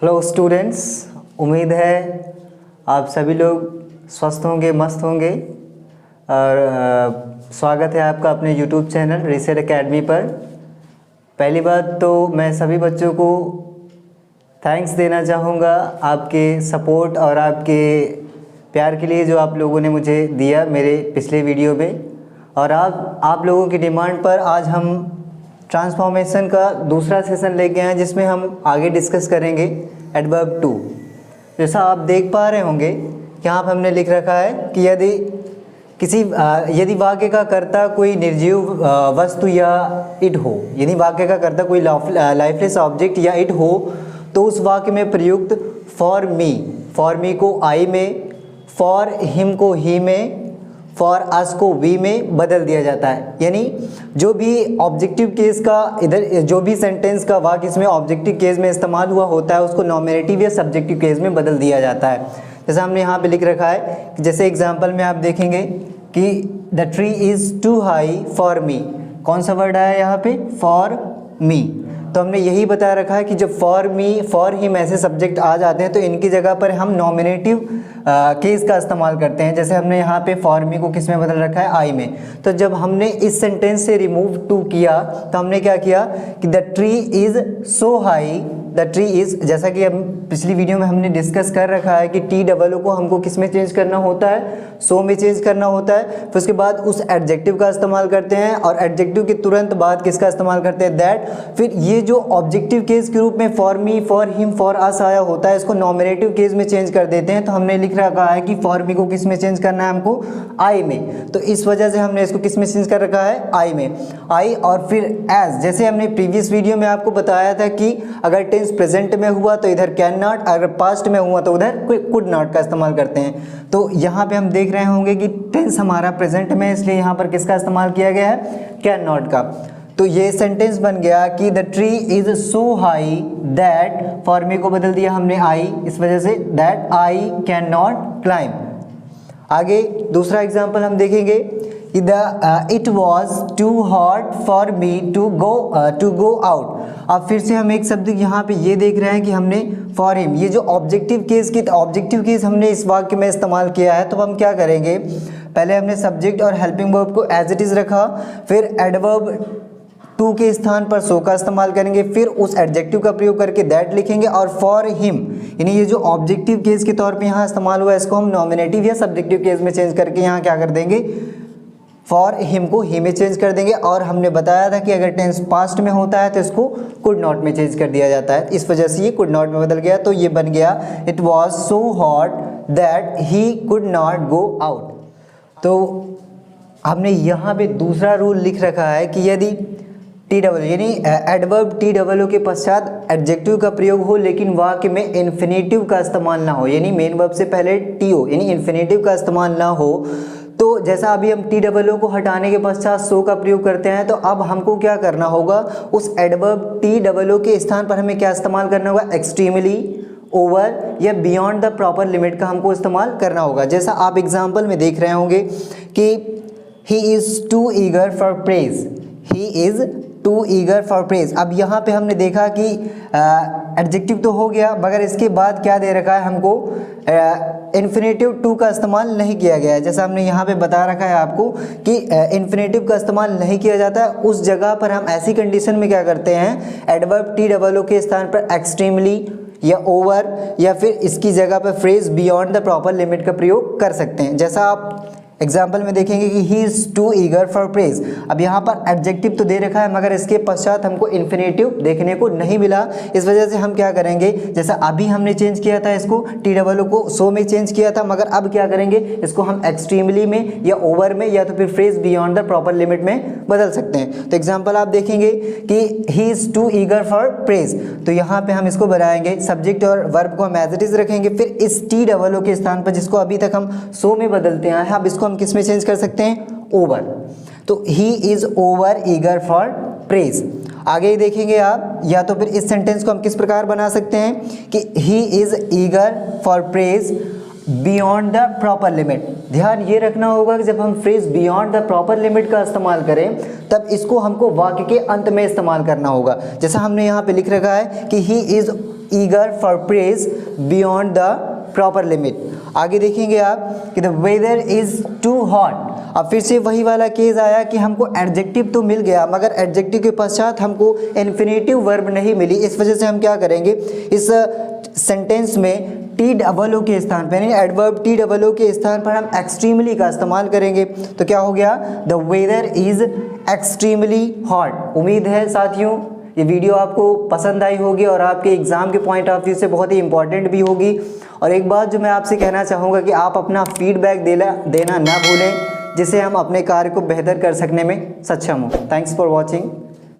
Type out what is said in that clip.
Hello students, उम्मीद है आप सभी लोग स्वस्थ होंगे, मस्त होंगे। और स्वागत है आपका अपने यूट्यूब चैनल रीसेट एकेडमी पर। पहली बात तो मैं सभी बच्चों को थैंक्स देना चाहूँगा आपके सपोर्ट और आपके प्यार के लिए जो आप लोगों ने मुझे दिया मेरे पिछले वीडियो में। और आप लोगों की डिमांड पर आज हम ट्रांसफॉर्मेशन का दूसरा सेशन लेके आए, जिसमें हम आगे डिस्कस करेंगे एडवर्ब टू। जैसा आप देख पा रहे होंगे कि यहाँ पर हमने लिख रखा है कि यदि वाक्य का कर्ता कोई निर्जीव वस्तु या इट हो, यदि वाक्य का कर्ता कोई लाइफलेस ऑब्जेक्ट या इट हो, तो उस वाक्य में प्रयुक्त फॉर मी को आई में, फॉर हिम को ही में, फॉर अस को वी में बदल दिया जाता है। यानी जो भी ऑब्जेक्टिव केस का इधर जो भी सेंटेंस का वाक्य इसमें ऑब्जेक्टिव केस में इस्तेमाल हुआ होता है उसको नॉमिनेटिव या सब्जेक्टिव केस में बदल दिया जाता है। जैसा हमने यहाँ पे लिख रखा है कि जैसे एग्जांपल में आप देखेंगे कि the tree is too high for me. कौन सा वर्ड आया यहाँ पे? For me. तो हमने यही बता रखा है कि जब फॉर मी, फॉर हिम ऐसे सब्जेक्ट आ जाते हैं तो इनकी जगह पर हम नॉमिनेटिव केस का इस्तेमाल करते हैं। जैसे हमने यहाँ पे फॉर मी को किस में बदल रखा है? आई में। तो जब हमने इस सेंटेंस से रिमूव टू किया तो हमने क्या किया कि the tree is so high, the tree is, जैसा कि हम पिछली वीडियो में हमने डिस्कस कर रखा है कि टी डबल ओ को हमको किस में चेंज करना होता है? सो में चेंज करना होता है। फिर उसके बाद उस एडजेक्टिव का इस्तेमाल करते हैं और एडजेक्टिव के तुरंत बाद किसका इस्तेमाल करते हैं? दैट। फिर ये जो ऑब्जेक्टिव केस के रूप में for me, for him, for us आया होता है इसको नॉमिनेटिव केस में चेंज कर देते हैं। तो हमने लिख रखा है कि फॉर मी को किस में चेंज करना है? हमको आई में। तो इस वजह से हमने इसको किस में चेंज कर रखा है? आई में। आई और फिर एज, जैसे हमने प्रीवियस वीडियो में आपको बताया था कि अगर टेंस प्रेजेंट में हुआ तो इधर कैन नॉट, अगर पास्ट में हुआ तो उधर कुड नॉट का इस्तेमाल करते हैं। तो यहाँ पे हम देख रहे होंगे कि टेंस हमारा प्रेजेंट में, इसलिए यहाँ पर किसका इस्तेमाल किया गया है? कैन नॉट का। तो ये सेंटेंस बन गया कि the tree is so high that, for me को बदल दिया हमने आई, इस वजह से that I can not climb. आगे दूसरा एग्जांपल हम देखेंगे कि it was too hot for me to go out. अब फिर से हम एक शब्द यहाँ पे ये देख रहे हैं कि हमने फॉर हिम, ये जो ऑब्जेक्टिव केस हमने इस वाक्य में इस्तेमाल किया है। तो हम क्या करेंगे, पहले हमने सब्जेक्ट और हेल्पिंग वर्ब को एज इट इज़ रखा, फिर एडवर्ब टू के स्थान पर सो का इस्तेमाल करेंगे, फिर उस एडजेक्टिव का प्रयोग करके दैट लिखेंगे और फॉर हिम, यानी ये जो ऑब्जेक्टिव केस के तौर पे यहाँ इस्तेमाल हुआ है इसको हम नॉमिनेटिव या सब्जेक्टिव केस में चेंज करके यहाँ क्या कर देंगे? फॉर हिम को ही में चेंज कर देंगे। और हमने बताया था कि अगर टेंस पास्ट में होता है तो इसको कुड नॉट में चेंज कर दिया जाता है, इस वजह से ये कुड नॉट में बदल गया। तो ये बन गया it was so hot that he could not go out. तो हमने यहाँ पे दूसरा रूल लिख रखा है कि यदि टी डबल यानी एडवर्ब टी डबल ओ के पश्चात एडजेक्टिव का प्रयोग हो लेकिन वाक्य में इन्फिनेटिव का इस्तेमाल ना हो, यानी मेन वर्ब से पहले टी हो यानी इन्फिनेटिव का इस्तेमाल ना हो, तो जैसा अभी हम टी डबल ओ को हटाने के पश्चात सो का प्रयोग करते हैं, तो अब हमको क्या करना होगा? उस एडवर्ब टी डबल ओ के स्थान पर हमें क्या इस्तेमाल करना होगा? एक्सट्रीमली, ओवर या बियॉन्ड द प्रॉपर लिमिट का हमको इस्तेमाल करना होगा। जैसा आप एग्जाम्पल में देख रहे होंगे कि he is too eager for praise, he is too eager for praise. अब यहाँ पे हमने देखा कि एडजेक्टिव तो हो गया, मगर इसके बाद क्या दे रखा है हमको? इन्फिनेटिव टू का इस्तेमाल नहीं किया गया है। जैसा हमने यहाँ पे बता रखा है आपको कि इन्फिनेटिव का इस्तेमाल नहीं किया जाता है, उस जगह पर हम ऐसी कंडीशन में क्या करते हैं? एडवर्ब टी डबल ओ के स्थान पर एक्सट्रीमली या ओवर या फिर इसकी जगह पर phrase beyond the proper limit का प्रयोग कर सकते हैं। जैसा आप एग्जाम्पल में देखेंगे कि he is too eager for praise. अब यहाँ पर एडजेक्टिव तो दे रखा है मगर इसके पश्चात हमको इन्फिनेटिव देखने को नहीं मिला, इस वजह से हम क्या करेंगे? जैसा अभी हमने चेंज किया था इसको टी डबल ओ को सो में चेंज किया था, मगर अब क्या करेंगे? इसको हम एक्सट्रीमली में या ओवर में या तो फिर phrase beyond the proper limit में बदल सकते हैं। तो एग्जाम्पल आप देखेंगे कि he is too eager for praise, तो यहाँ पर हम इसको बनाएंगे, सब्जेक्ट और वर्ब को हम एज इट इज़ रखेंगे, फिर इस टी डबल ओ के स्थान पर जिसको अभी तक हम सो में बदलते हैं, अब इसको हम किस में चेंज कर सकते हैं? ओवर। तो he is over eager for praise. आगे देखेंगे आप, या तो फिर इस सेंटेंस को हम किस प्रकार बना सकते हैं कि he is eager for praise beyond the proper limit. ध्यान ये रखना होगा कि जब हम phrase beyond the proper limit का इस्तेमाल करें तब इसको हमको वाक्य के अंत में इस्तेमाल करना होगा। जैसा हमने यहाँ पे लिख रखा है कि he is eager for praise beyond the proper limit. आगे देखेंगे आप कि the weather is too hot. अब फिर से वही वाला केस आया कि हमको एडजेक्टिव तो मिल गया मगर एडजेक्टिव के पश्चात हमको इन्फिनेटिव वर्ब नहीं मिली। इस वजह से हम क्या करेंगे, इस सेंटेंस में टी डबल ओ के स्थान पर यानी एडवर्ब टी डबल ओ के स्थान पर हम एक्सट्रीमली का इस्तेमाल करेंगे। तो क्या हो गया, the weather is extremely hot. उम्मीद है साथियों ये वीडियो आपको पसंद आई होगी और आपके एग्ज़ाम के पॉइंट ऑफ व्यू से बहुत ही इंपॉर्टेंट भी होगी। और एक बात जो मैं आपसे कहना चाहूँगा कि आप अपना फीडबैक देना ना भूलें, जिससे हम अपने कार्य को बेहतर कर सकने में सक्षम हों। Thanks for watching.